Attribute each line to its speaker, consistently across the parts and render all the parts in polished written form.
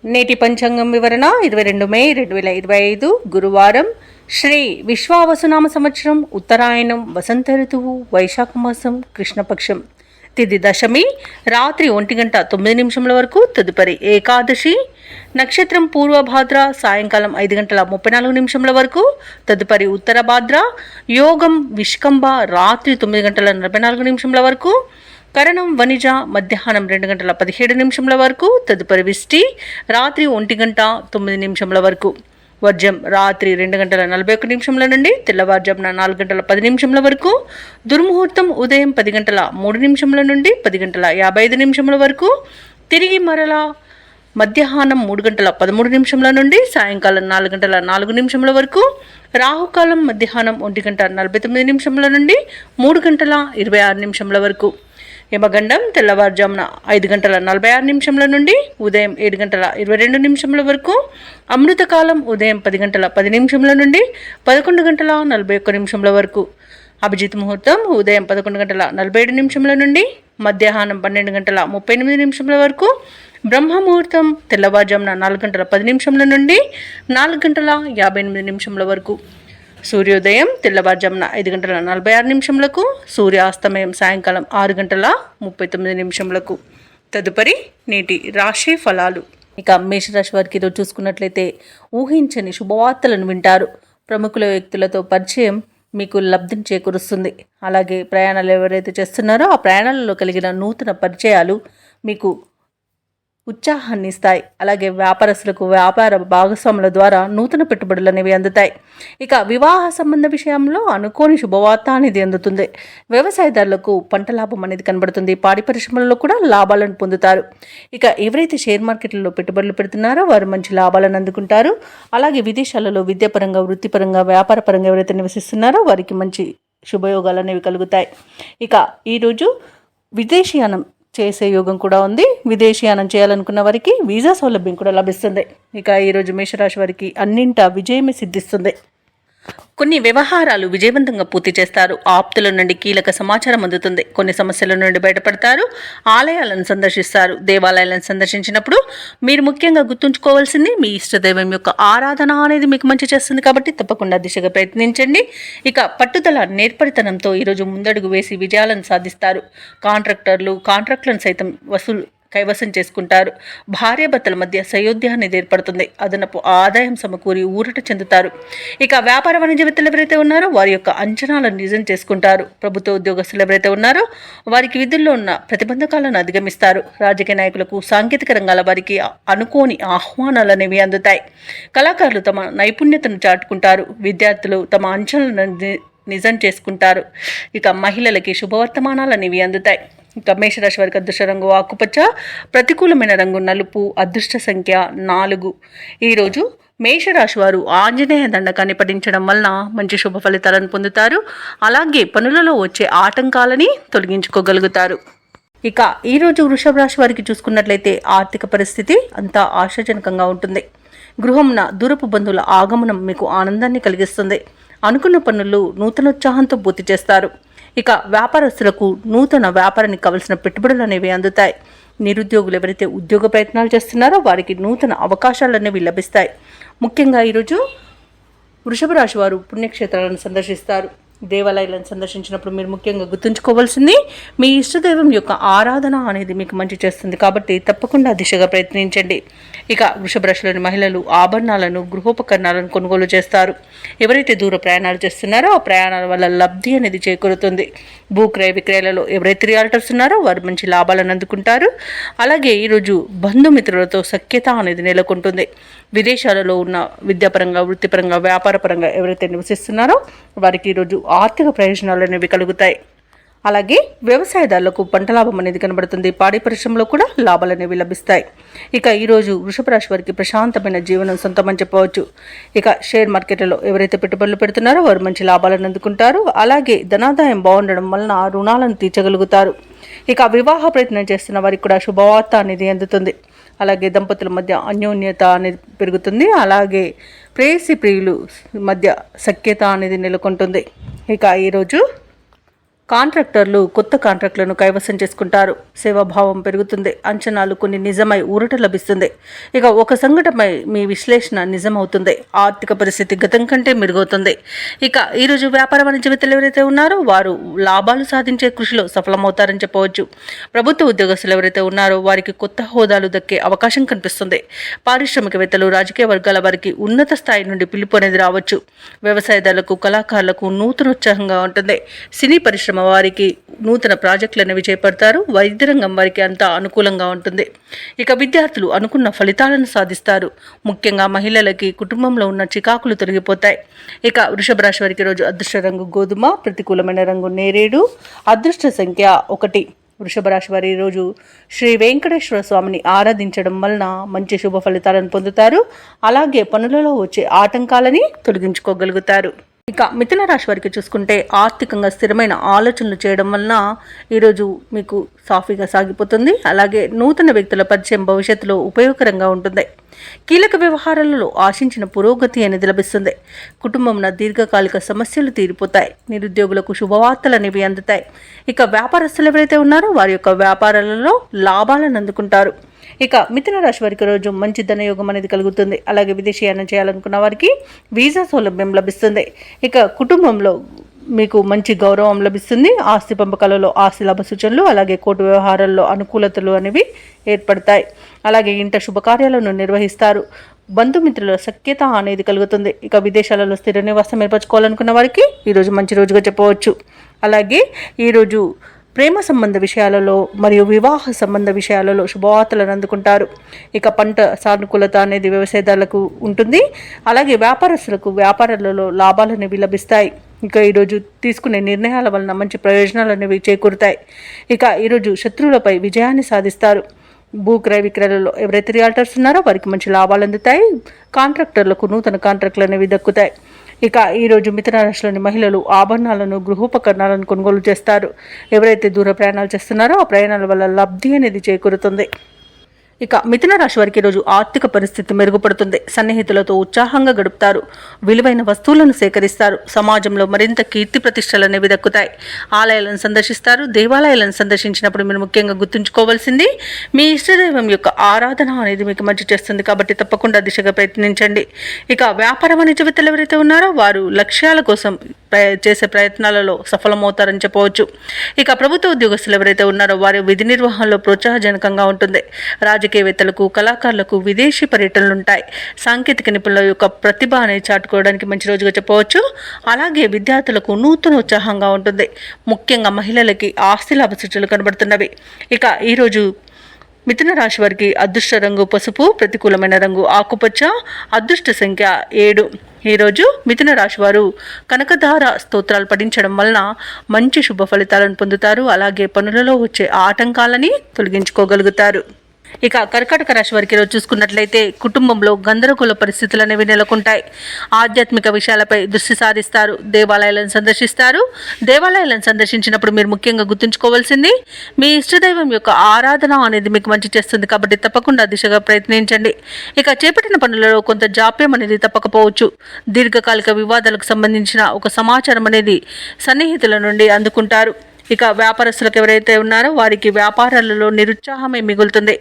Speaker 1: నేటి పంచాంగం వివరణ 22 మే 2025 గురువారం శ్రీ విశ్వావసునామ సంవత్సరం ఉత్తరాయణం వసంత ఋతువు వైశాఖ మాసం కృష్ణపక్షం తిథి దశమి రాత్రి 1:09 వరకు తదుపరి ఏకాదశి నక్షత్రం పూర్వభాద్ర సాయంకాలం 5:34 వరకు తదుపరి ఉత్తర భాద్ర యోగం విష్కంభ రాత్రి 9:44 వరకు కరణం వనిజ మధ్యాహ్నం 2:17 వరకు తదుపరి విష్టి రాత్రి 1:09 వరకు వర్జం రాత్రి 2:41 నుండి తెల్లవారుజామున 4:10 వరకు దుర్ముహూర్తం ఉదయం 10:03 నుండి 10:55 వరకు తిరిగి మరలా మధ్యాహ్నం 3:13 నుండి సాయంకాలం 4:04 వరకు రాహుకాలం మధ్యాహ్నం 1:49 నుండి 3:26 వరకు యమగండం తెల్లవారుజామున 5:46 నుండి ఉదయం 7:22 వరకు అమృతకాలం ఉదయం 10:10 నుండి 11:41 వరకు అభిజిత్ ముహూర్తం ఉదయం 11:47 నుండి మధ్యాహ్నం 12:38 వరకు బ్రహ్మ ముహూర్తం తెల్లవారుజామున 4:10 నుండి 4:58 వరకు సూర్యోదయం తెల్లవారుజామున 5:46 సూర్యాస్తమయం సాయంకాలం 6:39 తదుపరి నేటి రాశి ఫలాలు. ఇక మేషరాశి వారికి ఈరోజు చూసుకున్నట్లయితే ఊహించని శుభవార్తలను వింటారు. ప్రముఖుల వ్యక్తులతో పరిచయం మీకు లబ్ధిని చేకూరుస్తుంది. అలాగే ప్రయాణాలు ఎవరైతే చేస్తున్నారో ఆ ప్రయాణాలలో కలిగిన నూతన పరిచయాలు మీకు ఉత్సాహాన్ని ఇస్తాయి. అలాగే వ్యాపారస్తులకు వ్యాపార భాగస్వాముల ద్వారా నూతన పెట్టుబడులు అనేవి అందుతాయి. ఇక వివాహ సంబంధ విషయంలో అనుకోని శుభవార్త అనేది అందుతుంది. వ్యవసాయదారులకు పంట లాభం అనేది కనబడుతుంది. పాడి పరిశ్రమలలో కూడా లాభాలను పొందుతారు. ఇక ఎవరైతే షేర్ మార్కెట్లలో పెట్టుబడులు పెడుతున్నారో వారు మంచి లాభాలను అందుకుంటారు. అలాగే విదేశాలలో విద్యాపరంగా వృత్తిపరంగా వ్యాపార పరంగా ఎవరైతే నివసిస్తున్నారో వారికి మంచి శుభయోగాలు అనేవి కలుగుతాయి. ఇక ఈరోజు విదేశీయానం చేసే యోగం కూడా ఉంది. విదేశీయానం చేయాలనుకున్న వారికి వీసా సౌలభ్యం కూడా లభిస్తుంది. ఇక ఈరోజు మేషరాశి వారికి అన్నింటా విజయమే సిద్ధిస్తుంది. కొన్ని వ్యవహారాలు విజయవంతంగా పూర్తి చేస్తారు. ఆప్తుల నుండి కీలక సమాచారం అందుతుంది. కొన్ని సమస్యల నుండి బయటపడతారు. ఆలయాలను సందర్శిస్తారు. దేవాలయాలను సందర్శించినప్పుడు మీరు ముఖ్యంగా గుర్తుంచుకోవాల్సింది మీ ఇష్టదైవం యొక్క ఆరాధన అనేది మీకు మంచి చేస్తుంది. కాబట్టి తప్పకుండా దిశగా ప్రయత్నించండి. ఇక పట్టుదల నేర్పరితనంతో ఈరోజు ముందడుగు వేసి విజయాలను సాధిస్తారు. కాంట్రాక్టులను సైతం కైవసం చేసుకుంటారు. భార్యాభర్తల మధ్య సయోధ్య అనేది ఏర్పడుతుంది. అదనపు ఆదాయం సమకూరి ఊరట చెందుతారు. ఇక వ్యాపార వాణిజ్యవేత్తలు ఎవరైతే ఉన్నారో వారి యొక్క అంచనాలను నిజం చేసుకుంటారు. ప్రభుత్వ ఉద్యోగస్తులు ఎవరైతే ఉన్నారో వారికి విధుల్లో ఉన్న ప్రతిబంధకాలను అధిగమిస్తారు. రాజకీయ నాయకులకు సాంకేతిక రంగాల వారికి అనుకోని ఆహ్వానాలు అనేవి అందుతాయి. కళాకారులు తమ నైపుణ్యతను చాటుకుంటారు. విద్యార్థులు తమ అంచనాలను నిజం చేసుకుంటారు. ఇక మహిళలకి శుభవర్తమానాలు అనేవి అందుతాయి. ఇక మేషరాశి వారికి అదృష్ట రంగు ఆకుపచ్చ, ప్రతికూలమైన రంగు నలుపు, అదృష్ట సంఖ్య 4. ఈరోజు మేషరాశి వారు ఆంజనేయ దండకాన్ని పఠించడం వలన మంచి శుభ ఫలితాలను పొందుతారు. అలాగే పనులలో వచ్చే ఆటంకాలని తొలగించుకోగలుగుతారు. ఇక ఈరోజు వృషభ రాశి వారికి చూసుకున్నట్లయితే ఆర్థిక పరిస్థితి అంతా ఆశాజనకంగా ఉంటుంది. గృహంన దూరపు బంధువుల ఆగమనం మీకు ఆనందాన్ని కలిగిస్తుంది. అనుకున్న పనులు నూతనోత్సాహంతో పూర్తి చేస్తారు. ఇక వ్యాపారస్తులకు నూతన వ్యాపారానికి కావలసిన పెట్టుబడులు అనేవి అందుతాయి. నిరుద్యోగులు ఎవరైతే ఉద్యోగ ప్రయత్నాలు చేస్తున్నారో వారికి నూతన అవకాశాలు అనేవి లభిస్తాయి. ముఖ్యంగా ఈరోజు వృషభ రాశి వారు పుణ్యక్షేత్రాలను సందర్శిస్తారు. దేవాలయాలను సందర్శించినప్పుడు మీరు ముఖ్యంగా గుర్తుంచుకోవాల్సింది మీ ఇష్టదైవం యొక్క ఆరాధన అనేది మీకు మంచి చేస్తుంది. కాబట్టి తప్పకుండా దిశగా ప్రయత్నించండి. ఇక వృషభ రాశిలోని మహిళలు ఆభరణాలను గృహోపకరణాలను కొనుగోలు చేస్తారు. ఎవరైతే దూర ప్రయాణాలు చేస్తున్నారో ఆ ప్రయాణాల వల్ల లబ్ధి అనేది చేకూరుతుంది. భూక్రయ విక్రయాలలో ఎవరైతే రియాల్టర్స్ ఉన్నారో వారు మంచి లాభాలను అందుకుంటారు. అలాగే ఈరోజు బంధుమిత్రులతో సఖ్యత అనేది నెలకొంటుంది. విదేశాలలో ఉన్న విద్యాపరంగా వృత్తిపరంగా వ్యాపారపరంగా ఎవరైతే నివసిస్తున్నారో వారికి ఈరోజు ఆర్థిక ప్రయోజనాలు అనేవి కలుగుతాయి. అలాగే వ్యవసాయదారులకు పంట లాభం అనేది కనబడుతుంది. పాడి పరిశ్రమలో కూడా లాభాలు అనేవి లభిస్తాయి. ఇక ఈరోజు వృషభ రాశి వారికి ప్రశాంతమైన జీవనం సొంతమని చెప్పవచ్చు. ఇక షేర్ మార్కెట్లలో ఎవరైతే పెట్టుబడులు పెడుతున్నారో వారు మంచి లాభాలను అందుకుంటారు. అలాగే ధనాదాయం బాగుండడం వలన రుణాలను తీర్చగలుగుతారు. ఇక వివాహ ప్రయత్నం చేస్తున్న వారికి కూడా శుభవార్త అనేది అందుతుంది. అలాగే దంపతుల మధ్య అన్యోన్యత అనేది పెరుగుతుంది. అలాగే ప్రేయసి ప్రియులు మధ్య సఖ్యత అనేది నెలకొంటుంది. ఇక ఈరోజు కాంట్రాక్టర్లు కొత్త కాంట్రాక్టులను కైవసం చేసుకుంటారు. సేవాభావం పెరుగుతుంది. అంచనాలు కొన్ని నిజమై ఊరట లభిస్తుంది. ఇక ఒక సంఘటనపై మీ విశ్లేషణ నిజమవుతుంది. ఆర్థిక పరిస్థితి గతం కంటే మెరుగవుతుంది. ఇక ఈరోజు వ్యాపార వాణిజ్యవేత్తలు ఎవరైతే ఉన్నారో వారు లాభాలు సాధించే కృషిలో సఫలమవుతారని చెప్పవచ్చు. ప్రభుత్వ ఉద్యోగస్తులు ఎవరైతే ఉన్నారో వారికి కొత్త హోదాలు దక్కే అవకాశం కనిపిస్తుంది. పారిశ్రామికవేత్తలు, రాజకీయ వర్గాల వారికి ఉన్నత స్థాయి నుండి పిలుపు అనేది రావచ్చు. వ్యవసాయదారులకు, కళాకారులకు నూతనోత్సాహంగా ఉంటుంది. సినీ పరిశ్రమ వారికి నూతన ప్రాజెక్టులు అనేవి చేపడతారు. వైద్య రంగం వారికి అంతా అనుకూలంగా ఉంటుంది. ఇక విద్యార్థులు అనుకున్న ఫలితాలను సాధిస్తారు. ముఖ్యంగా మహిళలకి కుటుంబంలో ఉన్న చికాకులు తొలగిపోతాయి. ఇక వృషభ రాశి వారికి రోజు అదృష్ట రంగు గోధుమ, ప్రతికూలమైన రంగు నేరేడు, అదృష్ట సంఖ్య 1. వృషభ రాశి వారి రోజు శ్రీ వెంకటేశ్వర స్వామిని ఆరాధించడం వలన మంచి శుభ ఫలితాలను పొందుతారు. అలాగే పనులలో వచ్చే ఆటంకాలని తొలగించుకోగలుగుతారు. ఇక మిథున రాశి వారికి చూసుకుంటే ఆర్థికంగా స్థిరమైన ఆలోచనలు చేయడం వలన ఈరోజు మీకు సాఫీగా సాగిపోతుంది. అలాగే నూతన వ్యక్తుల పరిచయం భవిష్యత్తులో ఉపయోగకరంగా ఉంటుంది. కీలక వ్యవహారాలలో ఆశించిన పురోగతి అనేది లభిస్తుంది. కుటుంబంలో దీర్ఘకాలిక సమస్యలు తీరిపోతాయి. నిరుద్యోగులకు శుభవార్తలు అనేవి అందుతాయి. ఇక వ్యాపారస్తులు ఎవరైతే ఉన్నారో వారి యొక్క వ్యాపారాలలో లాభాలను అందుకుంటారు. ఇక మిథున రాశి వారికి రోజు మంచి ధనయోగం అనేది కలుగుతుంది. అలాగే విదేశీయానం చేయాలనుకున్న వారికి వీసా సౌలభ్యం లభిస్తుంది. ఇక కుటుంబంలో మీకు మంచి గౌరవం లభిస్తుంది. ఆస్తి పంపకాలలో ఆస్తి లాభ సూచనలు, అలాగే కోర్టు వ్యవహారాల్లో అనుకూలతలు అనేవి ఏర్పడతాయి. అలాగే ఇంట శుభకార్యాలను నిర్వహిస్తారు. బంధుమిత్రుల సఖ్యత అనేది కలుగుతుంది. ఇక విదేశాలలో స్థిర నివాసం ఏర్పరచుకోవాలనుకున్న వారికి ఈరోజు మంచి రోజుగా చెప్పవచ్చు. అలాగే ఈరోజు ప్రేమ సంబంధ విషయాలలో మరియు వివాహ సంబంధ విషయాలలో శుభవార్తలను అందుకుంటారు. ఇక పంట సానుకూలత అనేది వ్యవసాయదారులకు ఉంటుంది. అలాగే వ్యాపారస్తులకు వ్యాపారాలలో లాభాలు అనేవి లభిస్తాయి. ఇక ఈరోజు తీసుకునే నిర్ణయాల వలన మంచి ప్రయోజనాలు అనేవి చేకూరుతాయి. ఇక ఈరోజు శత్రువులపై విజయాన్ని సాధిస్తారు. భూ క్రయ విక్రయాలలో ఎవరైతే రియాల్టర్స్ ఉన్నారో వారికి మంచి లాభాలు అందుతాయి. కాంట్రాక్టర్లకు నూతన కాంట్రాక్టులు అనేవి దక్కుతాయి. ఇక ఈరోజు మిథున రాశిలోని మహిళలు ఆభరణాలను, గృహోపకరణాలను కొనుగోలు చేస్తారు. ఎవరైతే దూర ప్రయాణాలు చేస్తున్నారో ఆ ప్రయాణాల వల్ల లబ్ధి అనేది చేకూరుతుంది. ఇక మిథున రాశి వారికి ఈరోజు ఆర్థిక పరిస్థితి మెరుగుపడుతుంది. సన్నిహితులతో ఉత్సాహంగా గడుపుతారు. విలువైన వస్తువులను సేకరిస్తారు. సమాజంలో మరింత కీర్తి ప్రతిష్టలు అనేవి దక్కుతాయి. ఆలయాలను సందర్శిస్తారు. దేవాలయాలను సందర్శించినప్పుడు మీరు ముఖ్యంగా గుర్తుంచుకోవాల్సింది మీ ఇష్టదైవం యొక్క ఆరాధన అనేది మీకు మంచి చేస్తుంది. కాబట్టి తప్పకుండా దిశగా ప్రయత్నించండి. ఇక వ్యాపార వాణిజ్యవేత్తలు ఎవరైతే ఉన్నారో వారు లక్ష్యాల కోసం చేసే ప్రయత్నాలలో సఫలమవుతారని చెప్పవచ్చు. ఇక ప్రభుత్వ ఉద్యోగస్తులు ఎవరైతే ఉన్నారో వారి విధి నిర్వహణలో ప్రోత్సాహజనకంగా ఉంటుంది. రాజకీయవేత్తలకు, కళాకారులకు విదేశీ పర్యటనలు ఉంటాయి. సాంకేతిక నిపుణుల యొక్క ప్రతిభ అనేది చాటుకోవడానికి మంచి రోజుగా చెప్పవచ్చు. అలాగే విద్యార్థులకు నూతన ఉత్సాహంగా ఉంటుంది. ముఖ్యంగా మహిళలకి ఆస్తి లాభ సూచనలు కనబడుతున్నవి. ఇక ఈరోజు మిథున రాశి వారికి అదృష్ట రంగు పసుపు, ప్రతికూలమైన రంగు ఆకుపచ్చ, అదృష్ట సంఖ్య 7. ఈరోజు మిథున రాశి వారు కనకధార స్తోత్రాలు పఠించడం వలన మంచి శుభ ఫలితాలను పొందుతారు. అలాగే పనులలో వచ్చే ఆటంకాలని తొలగించుకోగలుగుతారు. ఇక కర్కాటక రాశి వారికి ఈరోజు చూసుకున్నట్లయితే కుటుంబంలో గందరగోళ పరిస్థితులు అనేవి నెలకొంటాయి. ఆధ్యాత్మిక విషయాలపై దృష్టి సారిస్తారు. దేవాలయాలను సందర్శిస్తారు. దేవాలయాలను సందర్శించినప్పుడు మీరు ముఖ్యంగా గుర్తుంచుకోవాల్సింది మీ ఇష్టదైవం యొక్క ఆరాధన అనేది మీకు మంచి చేస్తుంది. కాబట్టి తప్పకుండా దిశగా ప్రయత్నించండి. ఇక చేపట్టిన పనులలో కొంత జాప్యం అనేది తప్పకపోవచ్చు. దీర్ఘకాలిక వివాదాలకు సంబంధించిన ఒక సమాచారం అనేది సన్నిహితుల నుండి అందుకుంటారు. ఇక వ్యాపారస్తులకు ఎవరైతే ఉన్నారో వారికి వ్యాపారాలలో నిరుత్సాహమే మిగులుతుంది.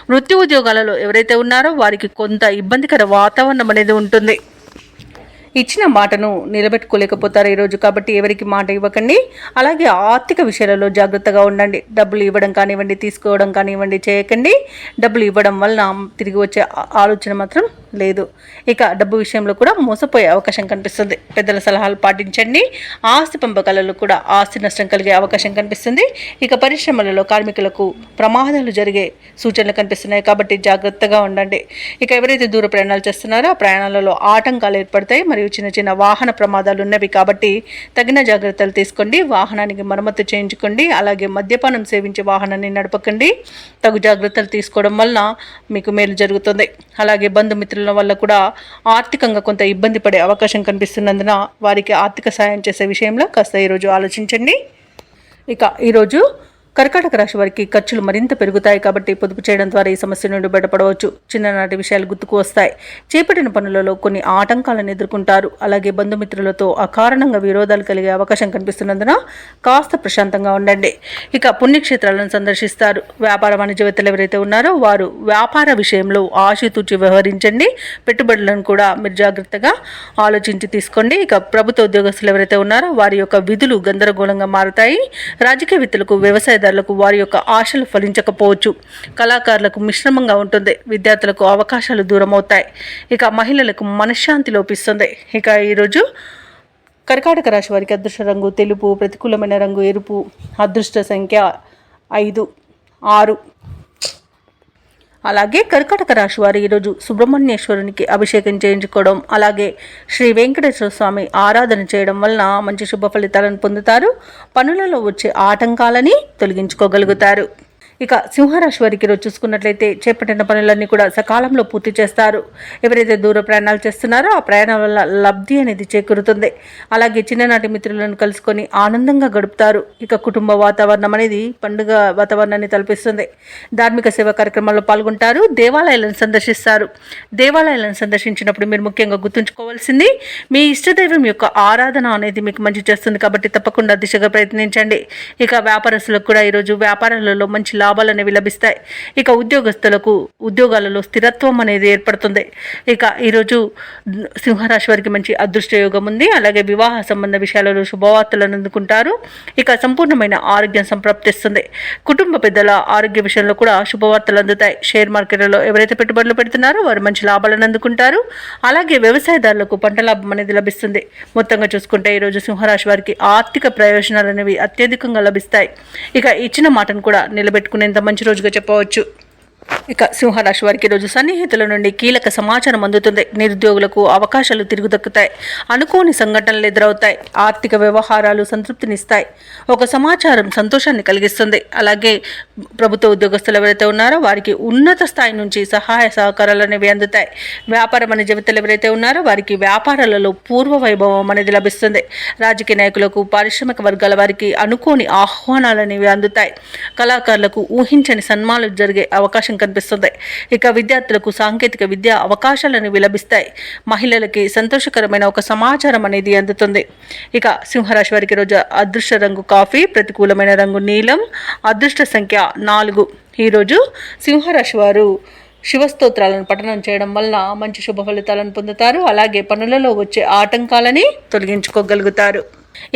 Speaker 1: వృత్తి ఉద్యోగాలలో ఎవరైతే ఉన్నారో వారికి కొంత ఇబ్బందికర వాతావరణం అనేది ఉంటుంది. ఇచ్చిన మాటను నిలబెట్టుకోలేకపోతారు ఈరోజు. కాబట్టి ఎవరికి మాట ఇవ్వకండి. అలాగే ఆర్థిక విషయాలలో జాగ్రత్తగా ఉండండి. డబ్బులు ఇవ్వడం కానివ్వండి, తీసుకోవడం కానివ్వండి చేయకండి. డబ్బులు ఇవ్వడం వలన తిరిగి వచ్చే ఆలోచన మాత్రం లేదు. ఇక డబ్బు విషయంలో కూడా మోసపోయే అవకాశం కనిపిస్తుంది. పెద్దల సలహాలు పాటించండి. ఆస్తి పంపకాలలో కూడా ఆస్తి నష్టం కలిగే అవకాశం కనిపిస్తుంది. ఇక పరిశ్రమలలో కార్మికులకు ప్రమాదాలు జరిగే సూచనలు కనిపిస్తున్నాయి. కాబట్టి జాగ్రత్తగా ఉండండి. ఇక ఎవరైతే దూర ప్రయాణాలు చేస్తున్నారో ఆ ప్రయాణాలలో ఆటంకాలు ఏర్పడతాయి. మరియు చిన్న చిన్న వాహన ప్రమాదాలు ఉన్నవి. కాబట్టి తగిన జాగ్రత్తలు తీసుకోండి. వాహనానికి మరమ్మతు చేయించుకోండి. అలాగే మద్యపానం సేవించే వాహనాన్ని నడపకండి. తగు జాగ్రత్తలు తీసుకోవడం వలన మీకు మేలు జరుగుతుంది. అలాగే బంధుమిత్రుల వల్ల కూడా ఆర్థికంగా కొంత ఇబ్బంది పడే అవకాశం కనిపిస్తున్నందున వారికి ఆర్థిక సాయం చేసే విషయంలో కాస్త ఈరోజు ఆలోచించండి. ఇక ఈరోజు కర్కాటక రాశి వారికి ఖర్చులు మరింత పెరుగుతాయి కాబట్టి పొదుపు చేయడం ద్వారా ఈ సమస్య నుండి బయటపడవచ్చు. చిన్ననాటి విషయాలు గుర్తుకు వస్తాయి. చేపట్టిన పనులలో కొన్ని ఆటంకాలను ఎదుర్కొంటారు. అలాగే బంధుమిత్రులతో అకారణంగా విరోధాలు కలిగే అవకాశం కనిపిస్తున్నందున కాస్త ప్రశాంతంగా ఉండండి. ఇక పుణ్యక్షేత్రాలను సందర్శిస్తారు. వ్యాపార వాణిజ్యవేత్తలు ఎవరైతే ఉన్నారో వారు వ్యాపార విషయంలో ఆచితూచి వ్యవహరించండి. పెట్టుబడులను కూడా మీరు జాగ్రత్తగా ఆలోచించి తీసుకోండి. ఇక ప్రభుత్వ ఉద్యోగస్తులు ఎవరైతే ఉన్నారో వారి యొక్క విధులు గందరగోళంగా మారుతాయి. రాజకీయవేత్తలకు వ్యవసాయదారులకు వారి యొక్క ఆశలు ఫలించకపోవచ్చు. కళాకారులకు మిశ్రమంగా ఉంటుంది. విద్యార్థులకు అవకాశాలు దూరం అవుతాయి. ఇక మహిళలకు మనశ్శాంతి లోపిస్తుంది. ఇక ఈరోజు కర్కాటక రాశి వారికి అదృష్ట రంగు తెలుపు, ప్రతికూలమైన రంగు ఎరుపు, అదృష్ట సంఖ్య 5, 6. అలాగే కర్కాటక రాశి వారు ఈరోజు సుబ్రహ్మణ్యేశ్వరునికి అభిషేకం చేయించుకోవడం, అలాగే శ్రీ వెంకటేశ్వర స్వామి ఆరాధన చేయడం వలన మంచి శుభ ఫలితాలను పొందుతారు. పనులలో వచ్చే ఆటంకాలని తొలగించుకోగలుగుతారు. ఇక సింహరాశి వారికి ఈరోజు చూసుకున్నట్లయితే చేపట్టిన పనులన్నీ కూడా సకాలంలో పూర్తి చేస్తారు. ఎవరైతే దూర ప్రయాణాలు చేస్తున్నారో ఆ ప్రయాణాల వల్ల లబ్ధి అనేది చేకూరుతుంది. అలాగే చిన్ననాటి మిత్రులను కలుసుకొని ఆనందంగా గడుపుతారు. ఇక కుటుంబ వాతావరణం అనేది పండుగ వాతావరణాన్ని తలపిస్తుంది. ధార్మిక సేవా కార్యక్రమాల్లో పాల్గొంటారు. దేవాలయాలను సందర్శిస్తారు. దేవాలయాలను సందర్శించినప్పుడు మీరు ముఖ్యంగా గుర్తుంచుకోవాల్సింది మీ ఇష్టదైవం యొక్క ఆరాధన అనేది మీకు మంచి చేస్తుంది కాబట్టి తప్పకుండా దిశగా ప్రయత్నించండి. ఇక వ్యాపారస్తులకు కూడా ఈరోజు వ్యాపారాలలో మంచి లాభాలు అనేవి లభిస్తాయి. ఇక ఉద్యోగస్తులకు ఉద్యోగాలలో స్థిరత్వం అనేది ఏర్పడుతుంది. ఇక ఈరోజు సింహరాశి వారికి మంచి అదృష్ట యోగం ఉంది. అలాగే వివాహ సంబంధ విషయాలలో శుభవార్తలను అందుకుంటారు. ఇక సంపూర్ణమైన ఆరోగ్యం సంప్రాప్తిస్తుంది. కుటుంబ పెద్దల ఆరోగ్య విషయంలో కూడా శుభవార్తలు అందుతాయి. షేర్ మార్కెట్లలో ఎవరైతే పెట్టుబడులు పెడుతున్నారో వారు మంచి లాభాలను అందుకుంటారు. అలాగే వ్యవసాయదారులకు పంట లాభం అనేది లభిస్తుంది. మొత్తంగా చూసుకుంటే ఈరోజు సింహరాశి వారికి ఆర్థిక ప్రయోజనాలు అనేవి అత్యధికంగా లభిస్తాయి. ఇక ఇచ్చిన మాటను కూడా నిలబెట్టుకునేంత మంచి రోజుగా చెప్పవచ్చు. ఇక సింహరాశి వారికి ఈరోజు సన్నిహితుల నుండి కీలక సమాచారం అందుతుంది. నిరుద్యోగులకు అవకాశాలు తిరుగు దక్కుతాయి. అనుకోని సంఘటనలు ఎదురవుతాయి. ఆర్థిక వ్యవహారాలు సంతృప్తినిస్తాయి. ఒక సమాచారం సంతోషాన్ని కలిగిస్తుంది. అలాగే ప్రభుత్వ ఉద్యోగస్తులు ఎవరైతే ఉన్నారో వారికి ఉన్నత స్థాయి నుంచి సహాయ సహకారాలు అనేవి అందుతాయి. వ్యాపార వాణిజ్యవేత్తలు ఎవరైతే ఉన్నారో వారికి వ్యాపారాలలో పూర్వ వైభవం అనేది లభిస్తుంది. రాజకీయ నాయకులకు, పారిశ్రామిక వర్గాల వారికి అనుకోని ఆహ్వానాలు అనేవి అందుతాయి. కళాకారులకు ఊహించని సన్మానాలు జరిగే అవకాశం కనిపిస్తుంది. ఇక విద్యార్థులకు సాంకేతిక విద్యా అవకాశాలను లభిస్తాయి. మహిళలకి సంతోషకరమైన ఒక సమాచారం అనేది అందుతుంది. ఇక సింహరాశి వారికి రోజు అదృష్ట రంగు కాఫీ, ప్రతికూలమైన రంగు నీలం, అదృష్ట సంఖ్య 4. ఈరోజు సింహరాశి వారు శివస్తోత్రాలను పఠనం చేయడం వల్ల మంచి శుభ ఫలితాలను పొందుతారు. అలాగే పనులలో వచ్చే ఆటంకాలని తొలగించుకోగలుగుతారు.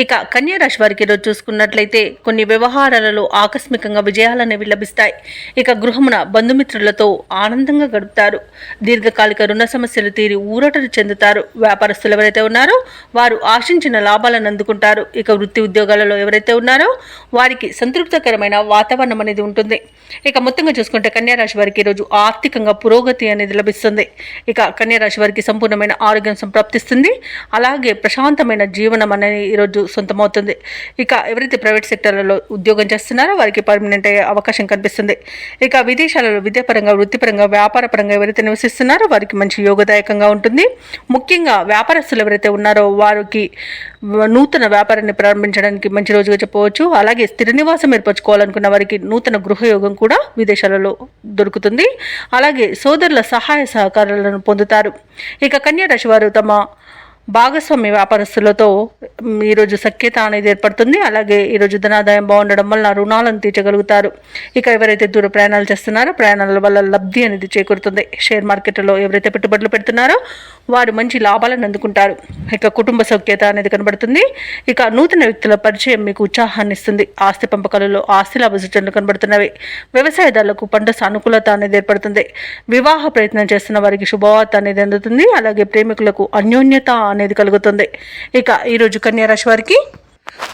Speaker 1: ఇక కన్యా రాశి వారికి ఈరోజు చూసుకున్నట్లయితే కొన్ని వ్యవహారాలలో ఆకస్మికంగా విజయాలనేవి లభిస్తాయి. ఇక గృహమున బంధుమిత్రులతో ఆనందంగా గడుపుతారు. దీర్ఘకాలిక రుణ సమస్యలు తీరి ఊరటలు చెందుతారు. వ్యాపారస్తులు ఎవరైతే ఉన్నారో వారు ఆశించిన లాభాలను అందుకుంటారు. ఇక వృత్తి ఉద్యోగాలలో ఎవరైతే ఉన్నారో వారికి సంతృప్తికరమైన వాతావరణం అనేది ఉంటుంది. ఇక మొత్తంగా చూసుకుంటే కన్యా రాశి వారికి ఈరోజు ఆర్థికంగా పురోగతి అనేది లభిస్తుంది. ఇక కన్యా రాశి వారికి సంపూర్ణమైన ఆరోగ్యం సంప్రాప్తిస్తుంది. అలాగే ప్రశాంతమైన జీవనం అనేది ఈరోజు సొంతమవుతుంది. ఇక ఎవరైతే ప్రైవేట్ సెక్టర్లలో ఉద్యోగం చేస్తున్నారో వారికి పర్మనెంట్ అయ్యే అవకాశం కనిపిస్తుంది. ఇక విదేశాలలో విద్యాపరంగా, వృత్తిపరంగా, వ్యాపార పరంగా ఎవరైతే నివసిస్తున్నారో వారికి మంచి యోగదాయకంగా ఉంటుంది. ముఖ్యంగా వ్యాపారస్తులు ఎవరైతే ఉన్నారో వారికి నూతన వ్యాపారాన్ని ప్రారంభించడానికి మంచి రోజుగా చెప్పవచ్చు. అలాగే స్థిర నివాసం ఏర్పరచుకోవాలనుకున్న వారికి నూతన గృహయోగం కూడా విదేశాలలో దొరుకుతుంది. అలాగే సోదరుల సహాయ సహకారాలను పొందుతారు. ఇక కన్యా రాశి వారు తమ భాగస్వామ్య వ్యాపారస్తులతో ఈరోజు సఖ్యత అనేది ఏర్పడుతుంది. అలాగే ఈరోజు ధనాదాయం బాగుండడం వల్ల రుణాలను తీర్చగలుగుతారు. ఇక ఎవరైతే దూర ప్రయాణాలు చేస్తున్నారో ప్రయాణాల వల్ల లబ్ధి అనేది చేకూరుతుంది. షేర్ మార్కెట్లో ఎవరైతే పెట్టుబడులు పెడుతున్నారో వారు మంచి లాభాలను అందుకుంటారు. ఇక కుటుంబ సౌఖ్యత అనేది కనబడుతుంది. ఇక నూతన వ్యక్తుల పరిచయం మీకు ఉత్సాహాన్ని ఇస్తుంది. ఆస్తి పంపకాలలో ఆస్తి లాభ సూచనలు కనబడుతున్నవి. వ్యవసాయదారులకు పంట సానుకూలత అనేది ఏర్పడుతుంది. వివాహ ప్రయత్నం చేస్తున్న వారికి శుభవార్త అనేది అందుతుంది. అలాగే ప్రేమికులకు అన్యోన్యత అనేది కలుగుతుంది. ఇక ఈరోజు కన్యా రాశి వారికి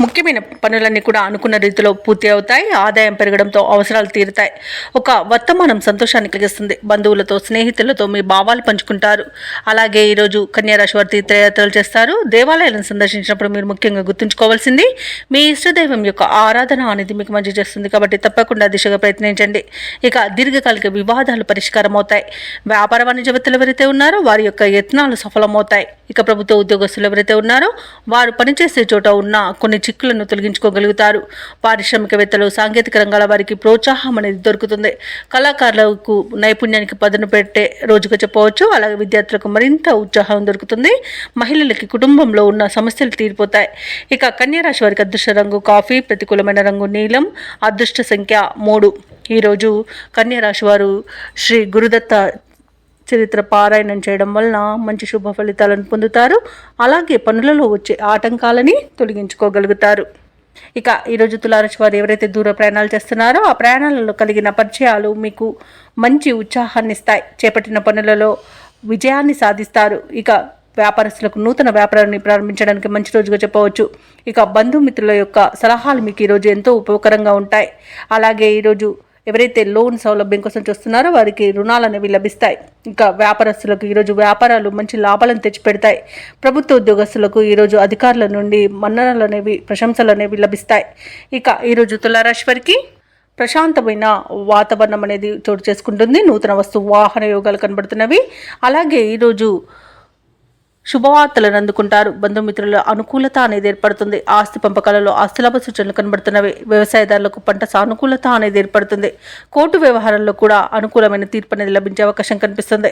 Speaker 1: ముఖ్యమైన పనులన్నీ కూడా అనుకున్న రీతిలో పూర్తి అవుతాయి. ఆదాయం పెరగడంతో అవసరాలు తీరుతాయి. ఒక వర్తమానం సంతోషాన్ని కలిగిస్తుంది. బంధువులతో, స్నేహితులతో మీ భావాలు పంచుకుంటారు. అలాగే ఈరోజు కన్యా రాశి వారు తీర్థయాత్రలు చేస్తారు. దేవాలయాలను సందర్శించినప్పుడు మీరు ముఖ్యంగా గుర్తుంచుకోవాల్సింది మీ ఇష్టదైవం యొక్క ఆరాధన అనేది మీకు మంచి చేస్తుంది కాబట్టి తప్పకుండా దిశగా ప్రయత్నించండి. ఇక దీర్ఘకాలిక వివాదాలు పరిష్కారం అవుతాయి. వ్యాపార వాణిజ్యవేత్తలు ఎవరైతే ఉన్నారో వారి యొక్క యత్నాలు సఫలమవుతాయి. ఇక ప్రభుత్వ ఉద్యోగస్తులు ఎవరైతే ఉన్నారో వారు పనిచేసే చోట ఉన్న కొన్ని చిక్కులను తొలగించుకోగలుగుతారు. పారిశ్రామికవేత్తలు, సాంకేతిక రంగాల వారికి ప్రోత్సాహం అనేది దొరుకుతుంది. కళాకారులకు నైపుణ్యానికి పదును పెట్టే రోజుగా చెప్పవచ్చు. అలాగే విద్యార్థులకు మరింత ఉత్సాహం దొరుకుతుంది. మహిళలకి కుటుంబంలో ఉన్న సమస్యలు తీరిపోతాయి. ఇక కన్యా రాశి వారికి అదృష్ట రంగు కాఫీ, ప్రతికూలమైన రంగు నీలం, అదృష్ట సంఖ్య 3. ఈరోజు కన్యా రాశి వారు శ్రీ గురుదత్త చరిత్ర పారాయణం చేయడం వలన మంచి శుభ ఫలితాలను పొందుతారు. అలాగే పనులలో వచ్చే ఆటంకాలని తొలగించుకోగలుగుతారు. ఇక ఈరోజు తులారాశి వారు ఎవరైతే దూర ప్రయాణాలు చేస్తున్నారో ఆ ప్రయాణాలలో కలిగిన పరిచయాలు మీకు మంచి ఉత్సాహాన్ని ఇస్తాయి. చేపట్టిన పనులలో విజయాన్ని సాధిస్తారు. ఇక వ్యాపారస్తులకు నూతన వ్యాపారాన్ని ప్రారంభించడానికి మంచి రోజుగా చెప్పవచ్చు. ఇక బంధుమిత్రుల యొక్క సలహాలు మీకు ఈరోజు ఎంతో ఉపయోగకరంగా ఉంటాయి. అలాగే ఈరోజు ఎవరైతే లోన్ సౌలభ్యం కోసం చూస్తున్నారో వారికి రుణాలు అనేవి లభిస్తాయి. ఇంకా వ్యాపారస్తులకు ఈరోజు వ్యాపారాలు మంచి లాభాలను తెచ్చిపెడతాయి. ప్రభుత్వ ఉద్యోగస్తులకు ఈరోజు అధికారుల నుండి మన్ననలు అనేవి, ప్రశంసలు అనేవి లభిస్తాయి. ఇక ఈరోజు తులారాశి వారికి ప్రశాంతమైన వాతావరణం అనేది చోటు చేసుకుంటుంది. నూతన వస్తు వాహన యోగాలు కనబడుతున్నవి. అలాగే ఈరోజు శుభవార్తలను అందుకుంటారు. బంధుమిత్రుల అనుకూలత అనేది ఏర్పడుతుంది. ఆస్తి పంపకాలలో ఆస్తిలాభ సూచనలు కనబడుతున్నవి. వ్యవసాయదారులకు పంట సానుకూలత అనేది ఏర్పడుతుంది. కోర్టు వ్యవహారాల్లో కూడా అనుకూలమైన తీర్పు అనేది లభించే అవకాశం కనిపిస్తుంది.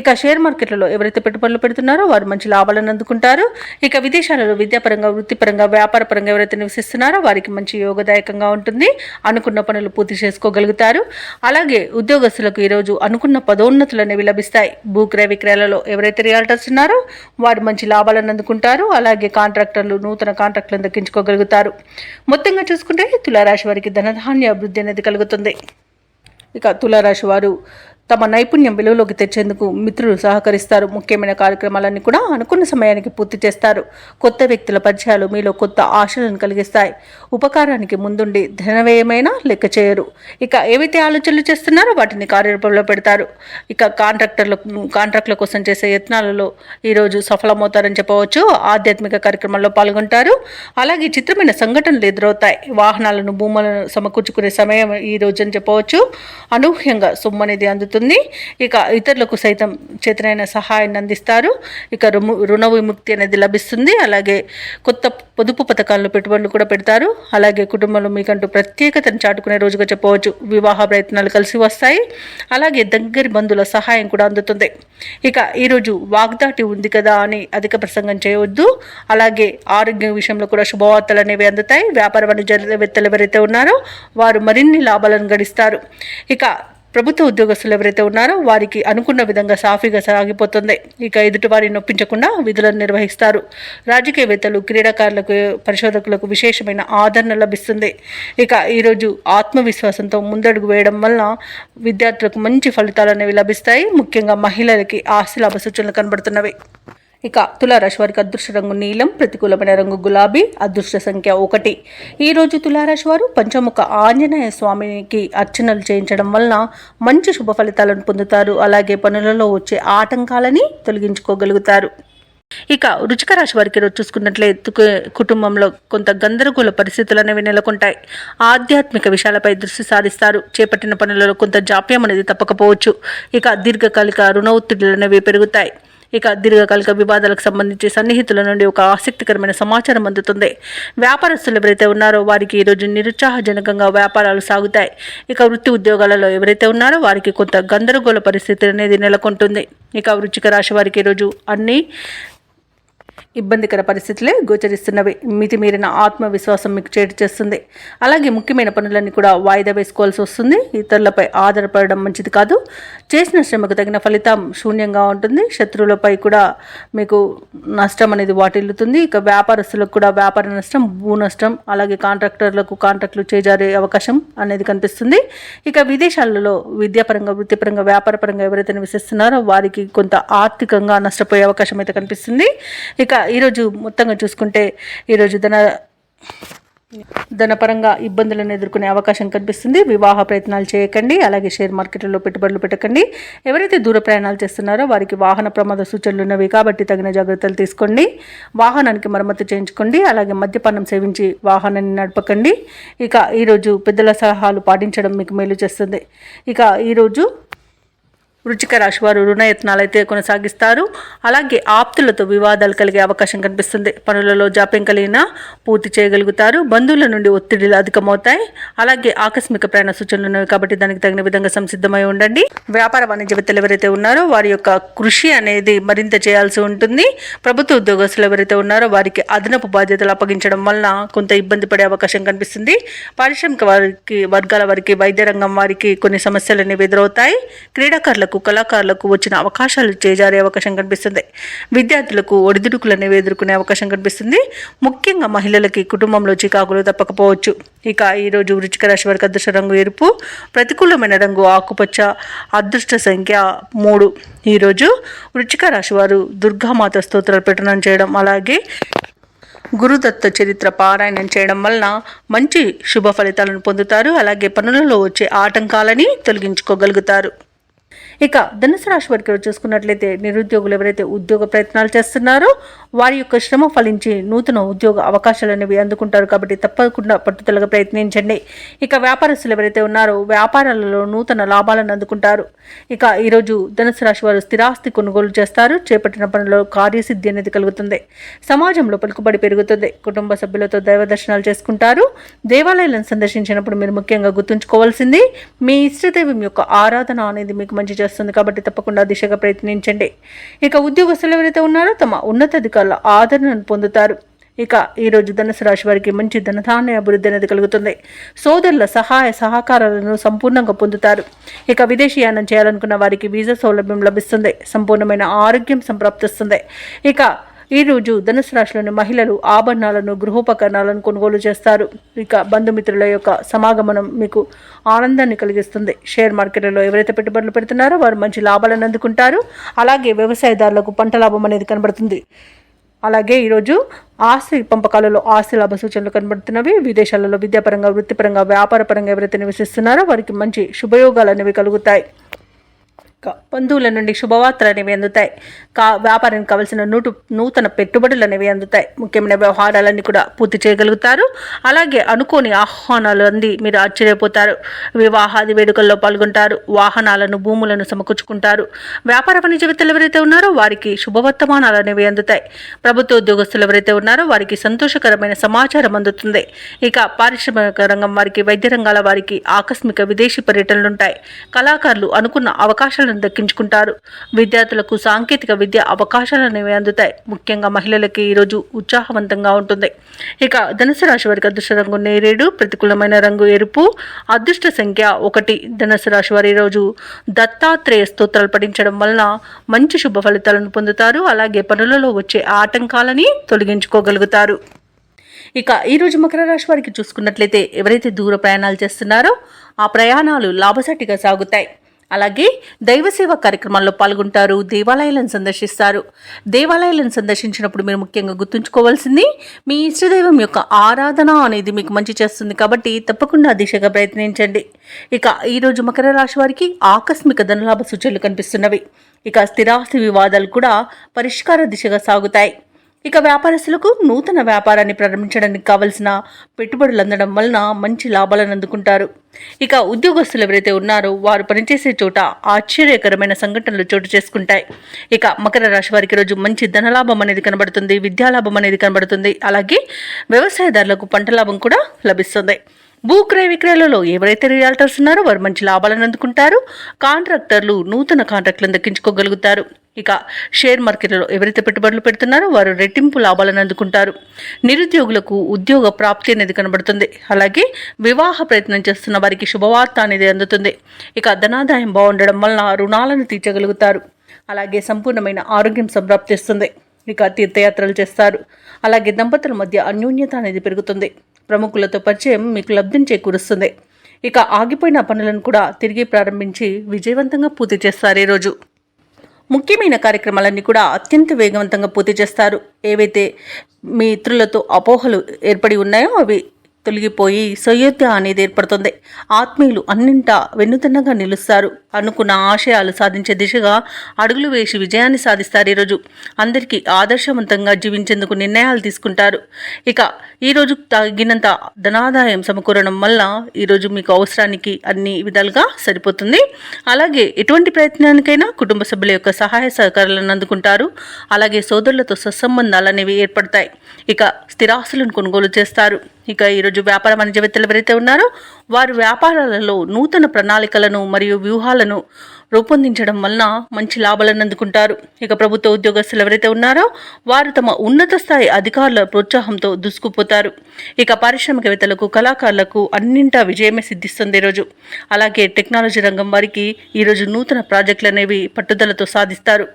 Speaker 1: ఇక షేర్ మార్కెట్లలో ఎవరైతే పెట్టుబడులు పెడుతున్నారో వారు మంచి లాభాలను అందుకుంటారు. ఇక విదేశాలలో విద్యాపరంగా, వృత్తిపరంగా, వ్యాపారపరంగా ఎవరైతే నివసిస్తున్నారో వారికి మంచి యోగదాయకంగా ఉంటుంది. అనుకున్న పనులు పూర్తి చేసుకోగలుగుతారు. అలాగే ఉద్యోగస్తులకు ఈరోజు అనుకున్న పదోన్నతులు అనేవి లభిస్తాయి. భూక్రయ విక్రయాలలో ఎవరైతే రియాల్టర్స్ ఉన్నారో వారు మంచి లాభాలను అందుకుంటారు. అలాగే కాంట్రాక్టర్లు నూతన కాంట్రాక్టులను దక్కించుకోగలుగుతారు. మొత్తంగా చూసుకుంటే తులారాశి వారికి ధనధాన్య అభివృద్ధి అనేది కలుగుతుంది. ఇక తులారాశి వారు తమ నైపుణ్యం వెలుగులోకి తెచ్చేందుకు మిత్రులు సహకరిస్తారు. ముఖ్యమైన కార్యక్రమాలన్నీ కూడా అనుకున్న సమయానికి పూర్తి చేస్తారు. కొత్త వ్యక్తుల పరిచయాలు మీలో కొత్త ఆశలను కలిగిస్తాయి. ఉపకారానికి ముందుండి ధనవ్యయమైనా లెక్క చేయరు. ఇక ఏవైతే ఆలోచనలు చేస్తున్నారో వాటిని కార్యరూపంలో పెడతారు. ఇక కాంట్రాక్టుల కోసం చేసే యత్నాలలో ఈరోజు సఫలమవుతారని చెప్పవచ్చు. ఆధ్యాత్మిక కార్యక్రమాల్లో పాల్గొంటారు. అలాగే చిత్రమైన సంఘటనలు ఎదురవుతాయి. వాహనాలను, భూములను సమకూర్చుకునే సమయం ఈ రోజు అని చెప్పవచ్చు. అనూహ్యంగా సొమ్ము అనేది అందుతుంది. ఇక ఇతరులకు సైతం చేతనైన సహాయాన్ని అందిస్తారు. ఇక రుణ విముక్తి అనేది లభిస్తుంది. అలాగే కొత్త పొదుపు పథకాల్లో పెట్టుబడులు కూడా పెడతారు. అలాగే కుటుంబంలో మీకంటూ ప్రత్యేకతను చాటుకునే రోజుగా చెప్పవచ్చు. వివాహ ప్రయత్నాలు కలిసి వస్తాయి. అలాగే దగ్గరి బంధువుల సహాయం కూడా అందుతుంది. ఇక ఈరోజు వాగ్దాటి ఉంది కదా అని అధిక ప్రసంగం చేయవద్దు. అలాగే ఆరోగ్యం విషయంలో కూడా శుభవార్తలు అనేవి అందుతాయి. వ్యాపార వాణిజ్యవేత్తలు ఎవరైతే ఉన్నారో వారు మరిన్ని లాభాలను గడిస్తారు. ఇక ప్రభుత్వ ఉద్యోగస్తులు ఎవరైతే ఉన్నారో వారికి అనుకున్న విధంగా సాఫీగా సాగిపోతుంది. ఇక ఎదుటి వారిని నొప్పించకుండా విధులను నిర్వహిస్తారు. రాజకీయవేత్తలు, క్రీడాకారులకు, పరిశోధకులకు విశేషమైన ఆదరణ లభిస్తుంది. ఇక ఈరోజు ఆత్మవిశ్వాసంతో ముందడుగు వేయడం వలన విద్యార్థులకు మంచి ఫలితాలు అనేవి లభిస్తాయి. ముఖ్యంగా మహిళలకి ఆస్తి లాభ సూచనలు కనబడుతున్నవి. ఇక తులారాశి వారికి అదృష్ట రంగు నీలం, ప్రతికూలమైన రంగు గులాబీ, అదృష్ట సంఖ్య 1. ఈరోజు తులారాశి వారు పంచముఖ ఆంజనేయ స్వామికి అర్చనలు చేయించడం వలన మంచి శుభ ఫలితాలను పొందుతారు. అలాగే పనులలో వచ్చే ఆటంకాలని తొలగించుకోగలుగుతారు. ఇక వృశ్చిక రాశి వారికి రోజు చూసుకున్నట్లయితే కుటుంబంలో కొంత గందరగోళ పరిస్థితులు అనేవి నెలకొంటాయి. ఆధ్యాత్మిక విషయాలపై దృష్టి సారిస్తారు. చేపట్టిన పనులలో కొంత జాప్యం అనేది తప్పకపోవచ్చు. ఇక దీర్ఘకాలిక రుణ ఒత్తిడులు అనేవి పెరుగుతాయి. ఇక దీర్ఘకాలిక వివాదాలకు సంబంధించి సన్నిహితుల నుండి ఒక ఆసక్తికరమైన సమాచారం అందుతుంది. వ్యాపారస్తులు ఎవరైతే ఉన్నారో వారికి ఈరోజు నిరుత్సాహజనకంగా వ్యాపారాలు సాగుతాయి. ఇక వృత్తి ఉద్యోగాలలో ఎవరైతే ఉన్నారో వారికి కొంత గందరగోళ పరిస్థితి అనేది నెలకొంటుంది. ఇక వృశ్చిక రాశి వారికి ఈరోజు అన్ని ఇబ్బందికర పరిస్థితులే గోచరిస్తున్నవి. మితిమీరిన ఆత్మవిశ్వాసం మీకు చేటు చేస్తుంది. అలాగే ముఖ్యమైన పనులన్నీ కూడా వాయిదా వేసుకోవాల్సి వస్తుంది. ఇతరులపై ఆధారపడడం మంచిది కాదు. చేసిన శ్రమకు తగిన ఫలితం శూన్యంగా ఉంటుంది. శత్రువులపై కూడా మీకు నష్టం అనేది వాటిల్లుతుంది. ఇక వ్యాపారస్తులకు కూడా వ్యాపార నష్టం, భూ నష్టం, అలాగే కాంట్రాక్టులు చేజారే అవకాశం అనేది కనిపిస్తుంది. ఇక విదేశాలలో విద్యాపరంగా, వృత్తిపరంగా, వ్యాపారపరంగా ఎవరైతే నివసిస్తున్నారో వారికి కొంత ఆర్థికంగా నష్టపోయే అవకాశం అయితే కనిపిస్తుంది. ఇక ఈరోజు మొత్తంగా చూసుకుంటే ఈరోజు ధనపరంగా ఇబ్బందులను ఎదుర్కొనే అవకాశం కనిపిస్తుంది. వివాహ ప్రయత్నాలు చేయకండి. అలాగే షేర్ మార్కెట్లలో పెట్టుబడులు పెట్టకండి. ఎవరైతే దూర ప్రయాణాలు చేస్తున్నారో వారికి వాహన ప్రమాద సూచనలు ఉన్నవి కాబట్టి తగిన జాగ్రత్తలు తీసుకోండి. వాహనానికి మరమ్మతు చేయించుకోండి. అలాగే మద్యపానం సేవించి వాహనాన్ని నడపకండి. ఇక ఈరోజు పెద్దల సలహాలు పాటించడం మీకు మేలు చేస్తుంది. ఇక ఈరోజు వృశ్చిక రాశి వారు రుణయత్నాలు అయితే కొనసాగిస్తారు. అలాగే ఆప్తులతో వివాదాలు కలిగే అవకాశం కనిపిస్తుంది. పనులలో జాప్యం కలిగినా పూర్తి చేయగలుగుతారు. బంధువుల నుండి ఒత్తిడిలు అధికమవుతాయి. అలాగే ఆకస్మిక ప్రయాణ సూచనలు ఉన్నవి కాబట్టి దానికి తగిన విధంగా సంసిద్ధమై ఉండండి. వ్యాపార వాణిజ్యవేత్తలు ఎవరైతే ఉన్నారో వారి యొక్క కృషి అనేది మరింత చేయాల్సి ఉంటుంది. ప్రభుత్వ ఉద్యోగస్తులు ఎవరైతే ఉన్నారో వారికి అదనపు బాధ్యతలు అప్పగించడం వలన కొంత ఇబ్బంది పడే అవకాశం కనిపిస్తుంది. పారిశ్రామిక వర్గాల వారికి, వైద్య రంగం వారికి కొన్ని సమస్యలు అనేవి ఎదురవుతాయి. క్రీడాకారులకు, కళాకారులకు వచ్చిన అవకాశాలు చేజారే అవకాశం కనిపిస్తుంది. విద్యార్థులకు ఒడిదుడుకులు అనేవి ఎదుర్కొనే అవకాశం కనిపిస్తుంది. ముఖ్యంగా మహిళలకి కుటుంబంలో చికాకులు తప్పకపోవచ్చు. ఇక ఈరోజు వృశ్చిక రాశి వారికి అదృష్ట రంగు ఎరుపు, ప్రతికూలమైన రంగు ఆకుపచ్చ, అదృష్ట సంఖ్య 3. ఈరోజు వృశ్చిక రాశి వారు దుర్గామాత స్తోత్రాలు పఠనం చేయడం, అలాగే గురుదత్త చరిత్ర పారాయణం చేయడం వలన మంచి శుభ ఫలితాలను పొందుతారు. అలాగే పనులలో వచ్చే ఆటంకాలని తొలగించుకోగలుగుతారు. ఇక ధనుసు రాశి వారికి చూసుకున్నట్లయితే నిరుద్యోగులు ఎవరైతే ఉద్యోగ ప్రయత్నాలు చేస్తున్నారో వారి యొక్క శ్రమ ఫలించి నూతన ఉద్యోగ అవకాశాలు అనేవి అందుకుంటారు కాబట్టి తప్పకుండా పట్టుదలగా ప్రయత్నించండి. ఇక వ్యాపారస్తులు ఎవరైతే ఉన్నారో వ్యాపారాలలో నూతన లాభాలను అందుకుంటారు. ఇక ఈరోజు ధనుసు రాశి వారు స్థిరాస్తి కొనుగోలు చేస్తారు. చేపట్టిన పనుల్లో కార్యసిద్ధి అనేది కలుగుతుంది. సమాజంలో పలుకుబడి పెరుగుతుంది. కుటుంబ సభ్యులతో దైవ దర్శనాలు చేసుకుంటారు. దేవాలయాలను సందర్శించినప్పుడు మీరు ముఖ్యంగా గుర్తుంచుకోవాల్సింది మీ ఇష్టదైవం యొక్క ఆరాధన అనేది మీకు మంచి చేస్తుంది కాబట్టి తప్పకుండా దిశగా ప్రయత్నించండి. ఇక ఉద్యోగస్తులు ఎవరైతే ఉన్నారో తమ ఉన్నతాధికారుల ఆదరణను పొందుతారు. ఇక ఈరోజు ధనుసు రాశి వారికి మంచి ధనధాన్య అభివృద్ధి అనేది కలుగుతుంది. సోదరుల సహాయ సహకారాలను సంపూర్ణంగా పొందుతారు. ఇక విదేశీయానం చేయాలనుకున్న వారికి వీసా సౌలభ్యం లభిస్తుంది. సంపూర్ణమైన ఆరోగ్యం సంప్రాప్తిస్తుంది. ఇక ఈరోజు ధనుసు రాశిలోని మహిళలు ఆభరణాలను, గృహోపకరణాలను కొనుగోలు చేస్తారు. ఇక బంధుమిత్రుల యొక్క సమాగమనం మీకు ఆనందాన్ని కలిగిస్తుంది. షేర్ మార్కెట్లో ఎవరైతే పెట్టుబడులు పెడుతున్నారో వారు మంచి లాభాలను అందుకుంటారు. అలాగే వ్యవసాయదారులకు పంట లాభం అనేది కనబడుతుంది. అలాగే ఈరోజు ఆస్తి పంపకాలలో ఆస్తి లాభ సూచనలు కనబడుతున్నవి. విదేశాలలో విద్యాపరంగా, వృత్తిపరంగా, వ్యాపారపరంగా ఎవరైతే నివసిస్తున్నారో వారికి మంచి శుభయోగాలు అనేవి కలుగుతాయి. బంధువుల నుండి శుభవార్తలు అనేవి అందుతాయి. వ్యాపారానికి కావలసిన నూతన పెట్టుబడులు అనేవి అందుతాయి. ముఖ్యమైన వ్యవహారాలన్నీ కూడా పూర్తి చేయగలుగుతారు. అలాగే అనుకోని ఆహ్వానాలు అంది మీరు ఆశ్చర్యపోతారు. వివాహాది వేడుకల్లో పాల్గొంటారు. వాహనాలను, భూములను సమకూర్చుకుంటారు. వ్యాపార వాణిజ్యవేత్తలు ఎవరైతే ఉన్నారో వారికి శుభవర్తమానాలు అనేవి అందుతాయి. ప్రభుత్వ ఉద్యోగస్తులు ఎవరైతే ఉన్నారో వారికి సంతోషకరమైన సమాచారం అందుతుంది. ఇక పారిశ్రామిక రంగం వారికి, వైద్య రంగాల వారికి ఆకస్మిక విదేశీ పర్యటనలు ఉంటాయి. కళాకారులు అనుకున్న అవకాశాలు దక్కించుకుంటారు. విద్యార్థులకు సాంకేతిక విద్య అవకాశాలు అందుతాయి. ముఖ్యంగా మహిళలకి ఈరోజు ఉత్సాహవంతంగా ఉంటుంది. ఇక ధనుసు రాశి వారికి అదృష్ట రంగు నేరేడు, ప్రతికూలమైన రంగు ఎరుపు, అదృష్ట సంఖ్య 1. ధనుసు రాశి వారి ఈరోజు దత్తాత్రేయ స్తోత్రాలు పఠించడం వలన మంచి శుభ ఫలితాలను పొందుతారు. అలాగే పనులలో వచ్చే ఆటంకాలని తొలగించుకోగలుగుతారు. ఇక ఈరోజు మకర రాశి వారికి చూసుకున్నట్లయితే ఎవరైతే దూర ప్రయాణాలు చేస్తున్నారో ఆ ప్రయాణాలు లాభసాటిగా సాగుతాయి. అలాగే దైవసేవ కార్యక్రమాల్లో పాల్గొంటారు. దేవాలయాలను సందర్శిస్తారు. దేవాలయాలను సందర్శించినప్పుడు మీరు ముఖ్యంగా గుర్తుంచుకోవాల్సింది మీ ఇష్టదైవం యొక్క ఆరాధన అనేది మీకు మంచి చేస్తుంది కాబట్టి తప్పకుండా దిశగా ప్రయత్నించండి. ఇక ఈరోజు మకర రాశి వారికి ఆకస్మిక ధనలాభ సూచనలు కనిపిస్తున్నవి. ఇక స్థిరాస్తి వివాదాలు కూడా పరిష్కార దిశగా సాగుతాయి. ఇక వ్యాపారస్తులకు నూతన వ్యాపారాన్ని ప్రారంభించడానికి కావలసిన పెట్టుబడులు అందడం వలన మంచి లాభాలను అందుకుంటారు. ఇక ఉద్యోగస్తులు ఎవరైతే ఉన్నారో వారు పనిచేసే చోట ఆశ్చర్యకరమైన సంఘటనలు చోటు చేసుకుంటాయి. ఇక మకర రాశి వారికి రోజు మంచి ధనలాభం అనేది కనబడుతుంది. విద్యాలాభం అనేది కనబడుతుంది. అలాగే వ్యవసాయదారులకు పంట లాభం కూడా లభిస్తుంది. భూక్రయ విక్రయాలలో ఎవరైతే రియాల్టర్స్ ఉన్నారో వారు మంచి లాభాలను అందుకుంటారు. కాంట్రాక్టర్లు నూతన కాంట్రాక్టులను దక్కించుకోగలుగుతారు. ఇక షేర్ మార్కెట్లలో ఎవరైతే పెట్టుబడులు పెడుతున్నారో వారు రెట్టింపు లాభాలను అందుకుంటారు. నిరుద్యోగులకు ఉద్యోగ ప్రాప్తి అనేది కనబడుతుంది. అలాగే వివాహ ప్రయత్నం చేస్తున్న వారికి శుభవార్త అనేది అందుతుంది. ఇక ధనాదాయం బాగుండడం వలన రుణాలను తీర్చగలుగుతారు. అలాగే సంపూర్ణమైన ఆరోగ్యం సంప్రాప్తిస్తుంది. ఇక తీర్థయాత్రలు చేస్తారు. అలాగే దంపతుల మధ్య అన్యోన్యత అనేది పెరుగుతుంది. ప్రముఖులతో పరిచయం మీకు లబ్ధిని చేకూరుస్తుంది. ఇక ఆగిపోయిన పనులను కూడా తిరిగి ప్రారంభించి విజయవంతంగా పూర్తి చేస్తారు. ఈరోజు ముఖ్యమైన కార్యక్రమాలన్నీ కూడా అత్యంత వేగవంతంగా పూర్తి చేస్తారు. ఏవైతే మీ ఇతరులతో అపోహలు ఏర్పడి ఉన్నాయో అవి తొలగిపోయి సయోధ్య అనేది ఏర్పడుతుంది. ఆత్మీయులు అన్నింటా వెన్నుతన్నగా నిలుస్తారు. అనుకున్న ఆశయాలు సాధించే దిశగా అడుగులు వేసి విజయాన్ని సాధిస్తారు. ఈరోజు అందరికీ ఆదర్శవంతంగా జీవించేందుకు నిర్ణయాలు తీసుకుంటారు. ఇక ఈరోజు తగినంత ధనాదాయం సమకూరడం వల్ల ఈరోజు మీకు అవసరానికి అన్ని విధాలుగా సరిపోతుంది. అలాగే ఎటువంటి ప్రయత్నానికైనా కుటుంబ సభ్యుల యొక్క సహాయ సహకారాలను అందుకుంటారు. అలాగే సోదరులతో సత్సంబంధాలు అనేవి ఏర్పడతాయి. ఇక స్థిరాస్తులను కొనుగోలు చేస్తారు. ఇక ఈరోజు వ్యాపార వాణిజ్యవేత్తలు ఎవరైతే ఉన్నారో వారు వ్యాపారాలలో నూతన ప్రణాళికలను మరియు వ్యూహాలను రూపొందించడం వలన మంచి లాభాలను అందుకుంటారు. ఇక ప్రభుత్వ ఉద్యోగస్తులు ఎవరైతే ఉన్నారో వారు తమ ఉన్నత స్థాయి అధికారుల ప్రోత్సాహంతో దూసుకుపోతారు. ఇక పారిశ్రామికవేత్తలకు, కళాకారులకు అన్నింటా విజయమే సిద్ధిస్తుంది ఈరోజు. అలాగే టెక్నాలజీ రంగం వారికి ఈరోజు నూతన ప్రాజెక్టులు అనేవి పట్టుదలతో సాధిస్తారు.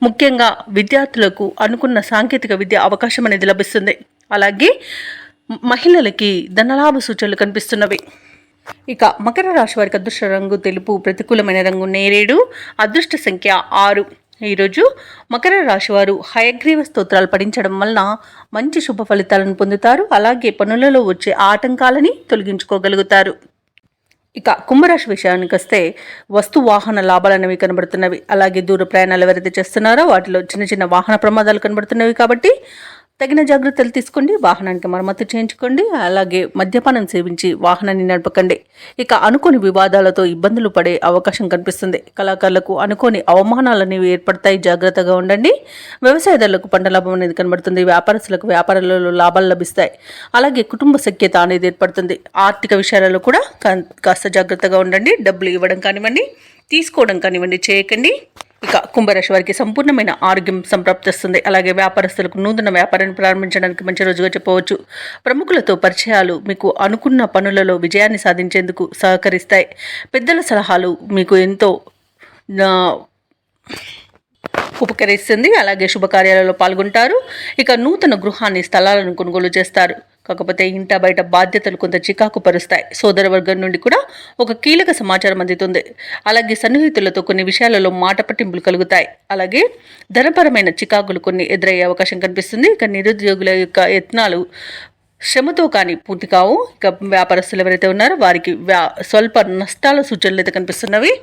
Speaker 1: ముఖ్యంగా విద్యార్థులకు అనుకున్న సాంకేతిక విద్య అవకాశం అనేది లభిస్తుంది. అలాగే మహిళలకి ధనలాభ సూచనలు కనిపిస్తున్నవి. ఇక మకర రాశి వారికి అదృష్ట రంగు తెలుపు, ప్రతికూలమైన రంగు నేరేడు, అదృష్ట సంఖ్య 6. ఈరోజు మకర రాశి వారు హయగ్రీవ స్తోత్రాలు పఠించడం వలన మంచి శుభ ఫలితాలను పొందుతారు. అలాగే పనులలో వచ్చే ఆటంకాలని తొలగించుకోగలుగుతారు. ఇక కుంభరాశి విషయానికి వస్తే వస్తు వాహన లాభాలు అనేవి కనబడుతున్నవి. అలాగే దూర ప్రయాణాలు ఎవరైతే చేస్తున్నారో వాటిలో చిన్న చిన్న వాహన ప్రమాదాలు కనబడుతున్నవి. కాబట్టి తగిన జాగ్రత్తలు తీసుకోండి. వాహనానికి మరమ్మతు చేయించుకోండి. అలాగే మద్యపానం సేవించి వాహనాన్ని నడపకండి. ఇక అనుకోని వివాదాలతో ఇబ్బందులు పడే అవకాశం కనిపిస్తుంది. కళాకారులకు అనుకోని అవమానాలు అనేవి ఏర్పడతాయి. జాగ్రత్తగా ఉండండి. వ్యవసాయదారులకు పంట లాభం అనేది కనబడుతుంది. వ్యాపారస్తులకు వ్యాపారాలలో లాభాలు లభిస్తాయి. అలాగే కుటుంబ సఖ్యత అనేది ఏర్పడుతుంది. ఆర్థిక విషయాలలో కూడా కాస్త జాగ్రత్తగా ఉండండి. డబ్బులు ఇవ్వడం కానివ్వండి, తీసుకోవడం కానివ్వండి చేయకండి. ఇక కుంభరాశి వారికి సంపూర్ణమైన ఆరోగ్యం సంప్రాప్తిస్తుంది. అలాగే వ్యాపారస్తులకు నూతన వ్యాపారాన్ని ప్రారంభించడానికి మంచి రోజుగా చెప్పవచ్చు. ప్రముఖులతో పరిచయాలు మీకు అనుకున్న పనులలో విజయాన్ని సాధించేందుకు సహకరిస్తాయి. పెద్దల సలహాలు మీకు ఎంతో ఉపకరిస్తుంది. అలాగే శుభకార్యాలలో పాల్గొంటారు. ఇక నూతన గృహాన్ని, స్థలాలను కొనుగోలు చేస్తారు. కాకపోతే ఇంట బయట బాధ్యతలు కొంత చికాకు పరుస్తాయి. సోదర వర్గం నుండి కూడా ఒక కీలక సమాచారం అందుతుంది. అలాగే సన్నిహితులతో కొన్ని విషయాలలో మాట పట్టింపులు కలుగుతాయి. అలాగే ధనపరమైన చికాకులు కొన్ని ఎదురయ్యే అవకాశం కనిపిస్తుంది. ఇక నిరుద్యోగుల యొక్క యత్నాలు శ్రమతో కానీ పూర్తి కావు. ఇక వ్యాపారస్తులు ఎవరైతే ఉన్నారో వారికి స్వల్ప నష్టాల సూచనలు అయితే కనిపిస్తున్నవి.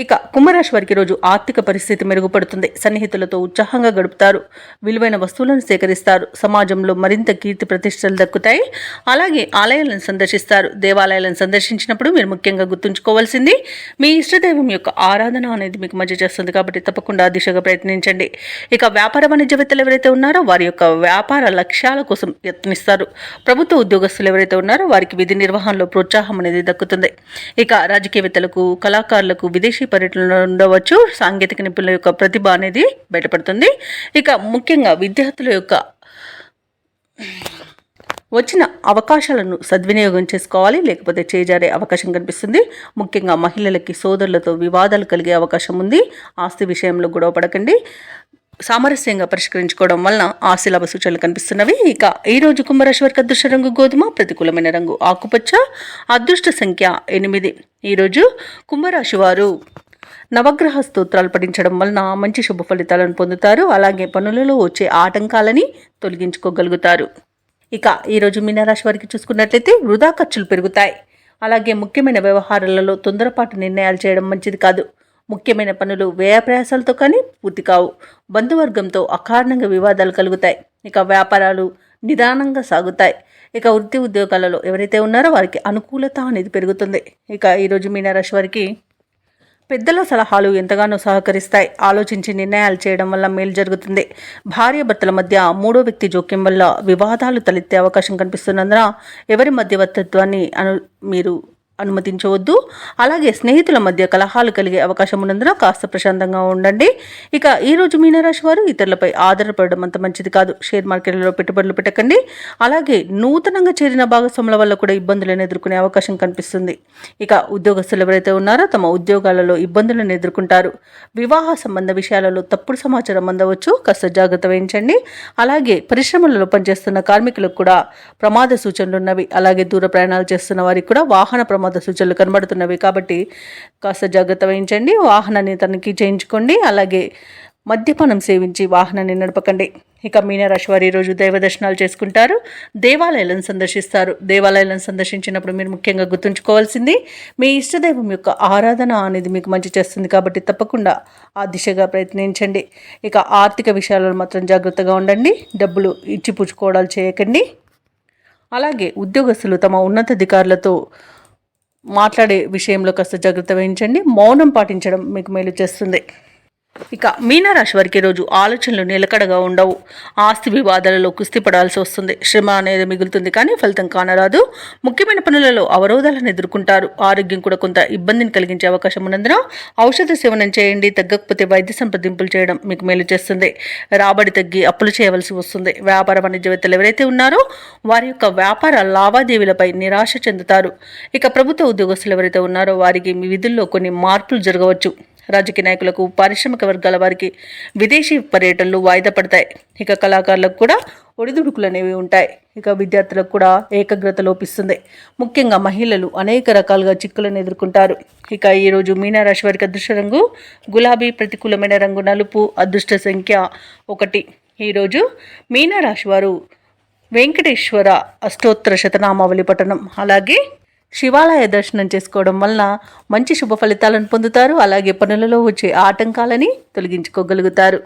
Speaker 1: ఇక కుంభరాశి వారికి రోజు ఆర్థిక పరిస్థితి మెరుగుపడుతుంది. సన్నిహితులతో ఉత్సాహంగా గడుపుతారు. విలువైన వస్తువులను సేకరిస్తారు. సమాజంలో మరింత కీర్తి ప్రతిష్టలు దక్కుతాయి. అలాగే ఆలయాలను సందర్శిస్తారు. దేవాలయాలను సందర్శించినప్పుడు మీరు ముఖ్యంగా గుర్తుంచుకోవాల్సింది మీ ఇష్టదైవం యొక్క ఆరాధన అనేది మీకు మంచి చేస్తుంది. కాబట్టి తప్పకుండా ఆ దిశగా ప్రయత్నించండి. ఇక వ్యాపార వాణిజ్యవేత్తలు ఎవరైతే ఉన్నారో వారి యొక్క వ్యాపార లక్ష్యాల కోసం యత్నిస్తారు. ప్రభుత్వ ఉద్యోగస్తులు ఎవరైతే ఉన్నారో వారికి విధి నిర్వహణలో ప్రోత్సాహం అనేది దక్కుతుంది. ఇక రాజకీయవేత్తలకు, కళాకారులకు విదేశీ పర్యటనలో ఉండవచ్చు. సాంకేతిక నిపుణుల యొక్క ప్రతిభ అనేది బయటపడుతుంది. ఇక ముఖ్యంగా విద్యార్థుల యొక్క వచ్చిన అవకాశాలను సద్వినియోగం చేసుకోవాలి, లేకపోతే చేజారే అవకాశం కనిపిస్తుంది. ముఖ్యంగా మహిళలకి సోదరులతో వివాదాలు కలిగే అవకాశం ఉంది. ఆస్తి విషయంలో గొడవ పడకండి. సామరస్యంగా పరిష్కరించుకోవడం వలన ఆశీలాభ సూచనలు కనిపిస్తున్నవి. ఇక ఈరోజు కుంభరాశి వారికి అదృష్ట రంగు గోధుమ, ప్రతికూలమైన రంగు ఆకుపచ్చ, అదృష్ట సంఖ్య 8. ఈరోజు కుంభరాశి వారు నవగ్రహ స్తోత్రాలు పఠించడం వలన మంచి శుభ ఫలితాలను పొందుతారు. అలాగే పనులలో వచ్చే ఆటంకాలని తొలగించుకోగలుగుతారు. ఇక ఈరోజు మీనరాశి వారికి చూసుకున్నట్లయితే వృధా ఖర్చులు పెరుగుతాయి. అలాగే ముఖ్యమైన వ్యవహారాలలో తొందరపాటు నిర్ణయాలు చేయడం మంచిది కాదు. ముఖ్యమైన పనులు వ్యయ ప్రయాసాలతో కానీ పూర్తి కావు. బంధువర్గంతో అకారణంగా వివాదాలు కలుగుతాయి. ఇక వ్యాపారాలు నిదానంగా సాగుతాయి. ఇక వృత్తి ఉద్యోగాలలో ఎవరైతే ఉన్నారో వారికి అనుకూలత అనేది పెరుగుతుంది. ఇక ఈరోజు మీనరాశి వారికి పెద్దల సలహాలు ఎంతగానో సహకరిస్తాయి. ఆలోచించి నిర్ణయాలు చేయడం వల్ల మేలు జరుగుతుంది. భార్యాభర్తల మధ్య మూడో వ్యక్తి జోక్యం వల్ల వివాదాలు తలెత్తే అవకాశం కనిపిస్తున్నందున ఎవరి మధ్యవర్తిత్వాన్ని మీరు అనుమతించవద్దు. అలాగే స్నేహితుల మధ్య కలహాలు కలిగే అవకాశం ఉన్నందున కాస్త ప్రశాంతంగా ఉండండి. ఇక ఈరోజు మీనరాశి వారు ఇతరులపై ఆధారపడడం అంత మంచిది కాదు. షేర్ మార్కెట్లలో పెట్టుబడులు పెట్టకండి. అలాగే నూతనంగా చేరిన భాగస్వాముల వల్ల కూడా ఇబ్బందులను ఎదుర్కొనే అవకాశం కనిపిస్తుంది. ఇక ఉద్యోగస్తులు ఎవరైతే ఉన్నారో తమ ఉద్యోగాలలో ఇబ్బందులను ఎదుర్కొంటారు. వివాహ సంబంధ విషయాలలో తప్పుడు సమాచారం అందవచ్చు. కాస్త జాగ్రత్త వహించండి. అలాగే పరిశ్రమలలో పనిచేస్తున్న కార్మికులకు కూడా ప్రమాద సూచనలు ఉన్నవి. అలాగే దూర ప్రయాణాలు చేస్తున్న వారికి కూడా వాహన ప్రమాద సూచనలు కనబడుతున్నవి. కాబట్టి కాస్త జాగ్రత్త వహించండి. వాహనాన్ని తనిఖీ చేయించుకోండి. అలాగే మద్యపానం సేవించి వాహనాన్ని నడపకండి. ఇక మీనరాశి వారు ఈరోజు దైవ దర్శనాలు చేసుకుంటారు, దేవాలయాలను సందర్శిస్తారు. దేవాలయాలను సందర్శించినప్పుడు మీరు ముఖ్యంగా గుర్తుంచుకోవాల్సింది మీ ఇష్టదైవం యొక్క ఆరాధన అనేది మీకు మంచి చేస్తుంది కాబట్టి తప్పకుండా ఆ దిశగా ప్రయత్నించండి. ఇక ఆర్థిక విషయాలలో మాత్రం జాగ్రత్తగా ఉండండి, డబ్బులు ఇచ్చిపుచ్చుకోవడాలు చేయకండి. అలాగే ఉద్యోగస్తులు తమ ఉన్నతాధికారులతో మాట్లాడే విషయంలో కాస్త జాగ్రత్త వహించండి. మౌనం పాటించడం మీకు మేలు చేస్తుంది. ఇక మీనరాశి వారికి ఈరోజు ఆలోచనలు నిలకడగా ఉండవు. ఆస్తి వివాదాలలో కుస్తీ పడాల్సి వస్తుంది. శ్రమ అనేది మిగులుతుంది కానీ ఫలితం కానరాదు. ముఖ్యమైన పనులలో అవరోధాలను ఎదుర్కొంటారు. ఆరోగ్యం కూడా కొంత ఇబ్బందిని కలిగించే అవకాశం ఉన్నందున ఔషధ సేవనం చేయండి. తగ్గకపోతే వైద్య సంప్రదింపులు చేయడం మీకు మేలు చేస్తుంది. రాబడి తగ్గి అప్పులు చేయవలసి వస్తుంది. వ్యాపార వాణిజ్యవేత్తలు ఎవరైతే ఉన్నారో వారి యొక్క వ్యాపార లావాదేవీలపై నిరాశ చెందుతారు. ఇక ప్రభుత్వ ఉద్యోగస్తులు ఎవరైతే ఉన్నారో వారికి మీ విధుల్లో కొన్ని మార్పులు జరగవచ్చు. రాజకీయ నాయకులకు, పారిశ్రామిక వర్గాల వారికి విదేశీ పర్యటనలు వాయిదా పడతాయి. ఇక కళాకారులకు కూడా ఒడిదుడుకులు అనేవి ఉంటాయి. ఇక విద్యార్థులకు కూడా ఏకాగ్రత లోపిస్తుంది. ముఖ్యంగా మహిళలు అనేక రకాలుగా చిక్కులను ఎదుర్కొంటారు. ఇక ఈరోజు మీనరాశి వారికి అదృష్ట రంగు గులాబీ, ప్రతికూలమైన రంగు నలుపు, అదృష్ట సంఖ్య 1. ఈరోజు మీనరాశి వారు వెంకటేశ్వర అష్టోత్తర శతనామావళి పఠనం అలాగే శివాలయ దర్శనం చేసుకోవడం వలన మంచి శుభ ఫలితాలను పొందుతారు. అలాగే పనులలో వచ్చే ఆటంకాలని తొలగించుకోగలుగుతారు.